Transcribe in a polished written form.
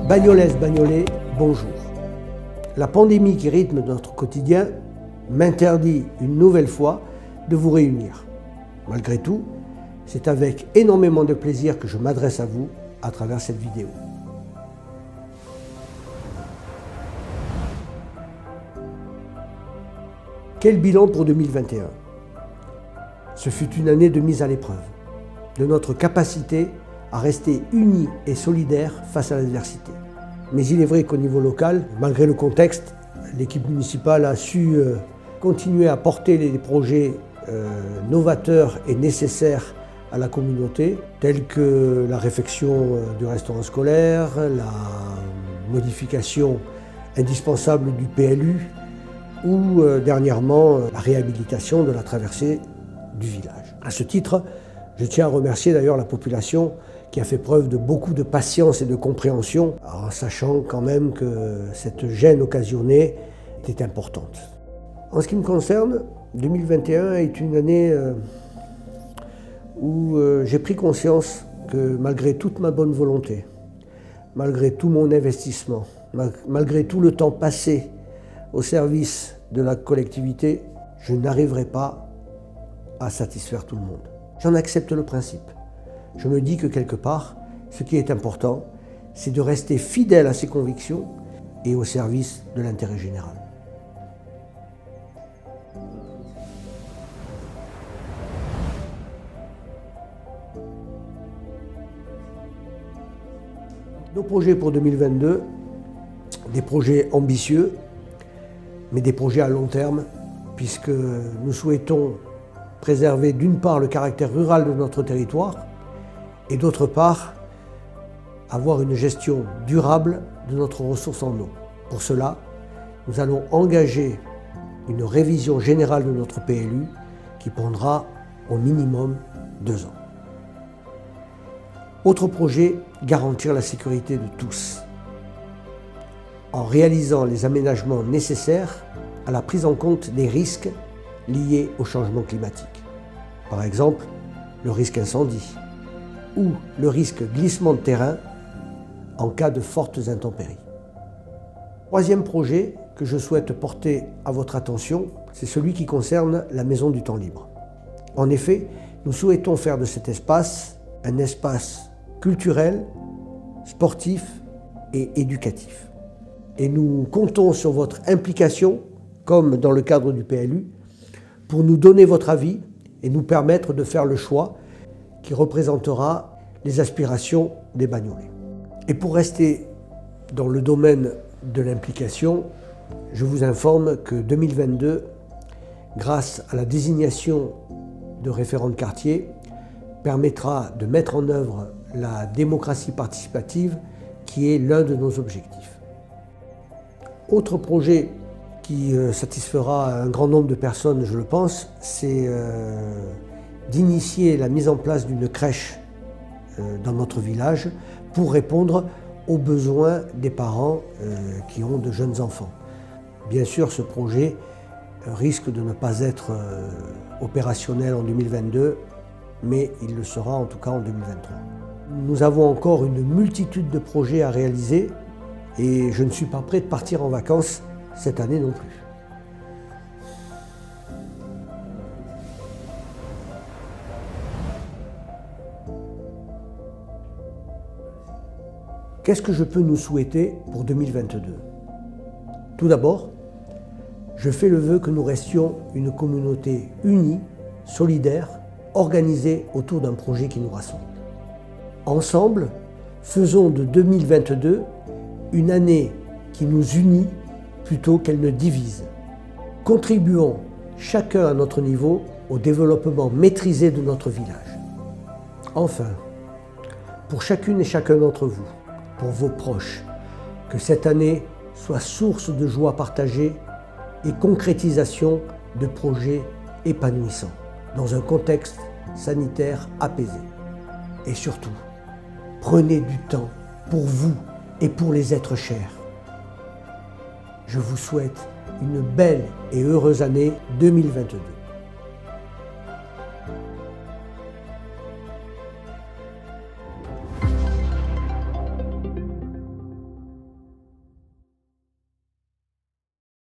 Bagnolaises, Bagnolais, bonjour. La pandémie qui rythme notre quotidien m'interdit une nouvelle fois de vous réunir. Malgré tout, c'est avec énormément de plaisir que je m'adresse à vous à travers cette vidéo. Quel bilan pour 2021? Ce fut une année de mise à l'épreuve, de notre capacité à rester unis et solidaires face à l'adversité. Mais il est vrai qu'au niveau local, malgré le contexte, l'équipe municipale a su continuer à porter les projets novateurs et nécessaires à la communauté, tels que la réfection du restaurant scolaire, la modification indispensable du PLU ou dernièrement la réhabilitation de la traversée du village. À ce titre, je tiens à remercier d'ailleurs la population qui a fait preuve de beaucoup de patience et de compréhension, en sachant quand même que cette gêne occasionnée était importante. En ce qui me concerne, 2021 est une année où j'ai pris conscience que malgré toute ma bonne volonté, malgré tout mon investissement, malgré tout le temps passé au service de la collectivité, je n'arriverai pas à satisfaire tout le monde. J'en accepte le principe. Je me dis que quelque part, ce qui est important, c'est de rester fidèle à ses convictions et au service de l'intérêt général. Nos projets pour 2022, des projets ambitieux, mais des projets à long terme, puisque nous souhaitons préserver d'une part le caractère rural de notre territoire et d'autre part avoir une gestion durable de notre ressource en eau. Pour cela, nous allons engager une révision générale de notre PLU qui prendra au minimum 2 ans. Autre projet, garantir la sécurité de tous, en réalisant les aménagements nécessaires à la prise en compte des risques liés au changement climatique. Par exemple, le risque incendie ou le risque glissement de terrain en cas de fortes intempéries. Troisième projet que je souhaite porter à votre attention, c'est celui qui concerne la Maison du Temps Libre. En effet, nous souhaitons faire de cet espace un espace culturel, sportif et éducatif. Et nous comptons sur votre implication, comme dans le cadre du PLU, pour nous donner votre avis et nous permettre de faire le choix qui représentera les aspirations des Bagnolais. Et pour rester dans le domaine de l'implication, je vous informe que 2022, grâce à la désignation de référents de quartier, permettra de mettre en œuvre la démocratie participative qui est l'un de nos objectifs. Autre projet qui satisfera un grand nombre de personnes, je le pense, c'est d'initier la mise en place d'une crèche dans notre village pour répondre aux besoins des parents qui ont de jeunes enfants. Bien sûr, ce projet risque de ne pas être opérationnel en 2022, mais il le sera en tout cas en 2023. Nous avons encore une multitude de projets à réaliser et je ne suis pas prêt de partir en vacances cette année non plus. Qu'est-ce que je peux nous souhaiter pour 2022? Tout d'abord, je fais le vœu que nous restions une communauté unie, solidaire, organisée autour d'un projet qui nous rassemble. Ensemble, faisons de 2022 une année qui nous unit plutôt qu'elle ne divise. Contribuons chacun à notre niveau au développement maîtrisé de notre village. Enfin, pour chacune et chacun d'entre vous, pour vos proches, que cette année soit source de joie partagée et concrétisation de projets épanouissants dans un contexte sanitaire apaisé. Et surtout, prenez du temps pour vous et pour les êtres chers. Je vous souhaite une belle et heureuse année 2022.